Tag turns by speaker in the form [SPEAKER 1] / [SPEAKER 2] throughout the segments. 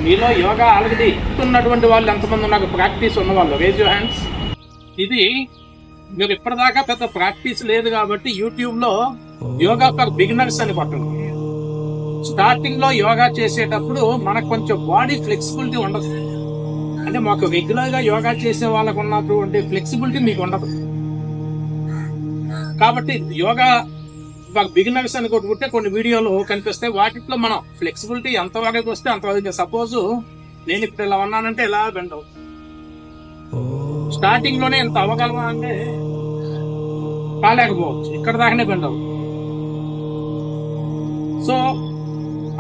[SPEAKER 1] మీలో యోగా ఆల్రెడీ ఉన్నటువంటి వాళ్ళు ఎంతమంది నాకు ప్రాక్టీస్ ఉన్న వాళ్ళు రేజ్ యువర్ హ్యాండ్స్. ఇది మీరు ఇప్పటిదాకా పెద్ద ప్రాక్టీస్ లేదు కాబట్టి యూట్యూబ్లో యోగా ఫర్ బిగినర్స్ అని కొట్టండి. స్టార్టింగ్ లో యోగా చేసేటప్పుడు మనకు కొంచెం బాడీ ఫ్లెక్సిబిలిటీ ఉండదు. అంటే మాకు రెగ్యులర్ గా యోగా చేసే వాళ్ళకు ఉన్నటువంటి ఫ్లెక్సిబిలిటీ మీకు ఉండదు. కాబట్టి యోగా బిగినర్స్ అని కొట్టుకుంటే కొన్ని వీడియోలు కనిపిస్తాయి. వాటిలో మనం ఫ్లెక్సిబిలిటీ ఎంతవరకు వస్తే అంతవరకు. సపోజ్ నేను ఇప్పుడు ఇలా ఉన్నానంటే ఇలా బెండ్ అవుతుంది. స్టార్టింగ్ లోనే ఎంత అవ్వగలమా అంటే కాలేకపోవచ్చు, ఇక్కడ దాకానే బెండ్ అవుతుంది. సో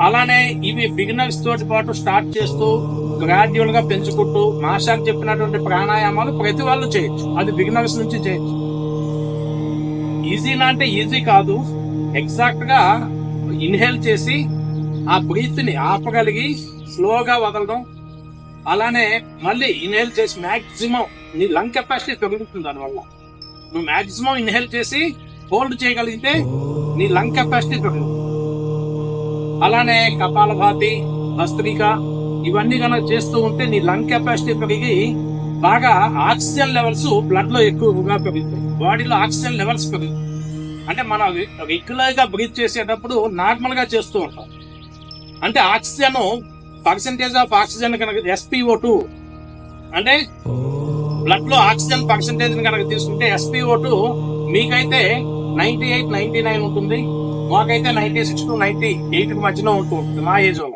[SPEAKER 1] అలానే ఇవి బిగినర్స్ తోటి పాటు స్టార్ట్ చేస్తూ గ్రాడ్యువల్ గా పెంచుకుంటూ మాస్టర్ చెప్పినటువంటి ప్రాణాయామాలు ప్రతి వాళ్ళు చేయొచ్చు. అది బిగినర్స్ నుంచి చేయొచ్చు. ఈజీనా అంటే ఈజీ కాదు. ఎగ్జాక్ట్ గా ఇన్హేల్ చేసి ఆ బ్రీత్ ని ఆపగలిగి స్లోగా వదలడం, అలానే మళ్ళీ ఇన్హేల్ చేసి మాక్సిమం నీ లంగ్ కెపాసిటీ పెరుగుతుంది. దానివల్ల నువ్వు మాక్సిమం ఇన్హేల్ చేసి హోల్డ్ చేయగలిగితే నీ లంగ్ కెపాసిటీ పెరుగుతుంది. అలానే కపాలభాతి, భస్త్రిక ఇవన్నీ కనుక చేస్తూ ఉంటే నీ లంగ్ కెపాసిటీ పెరిగి బాగా ఆక్సిజన్ లెవెల్స్ బ్లడ్ లో ఎక్కువగా పెరుగుతాయి. బాడీలో ఆక్సిజన్ లెవెల్స్ పెరుగుతాయి. అంటే మనం రెగ్యులర్ గా బ్రీత్ చేసేటప్పుడు నార్మల్ గా చేస్తూ ఉంటాం. అంటే ఆక్సిజన్ పర్సెంటేజ్ ఆఫ్ ఆక్సిజన్ కనుక SpO2 అంటే బ్లడ్ లో ఆక్సిజన్ పర్సెంటేజ్ కనుక తీసుకుంటే SpO2 మీకైతే 98-99 ఉంటుంది. మాకైతే 96 to 98 మధ్యలో ఉంటుంది మా ఏజ్ లో.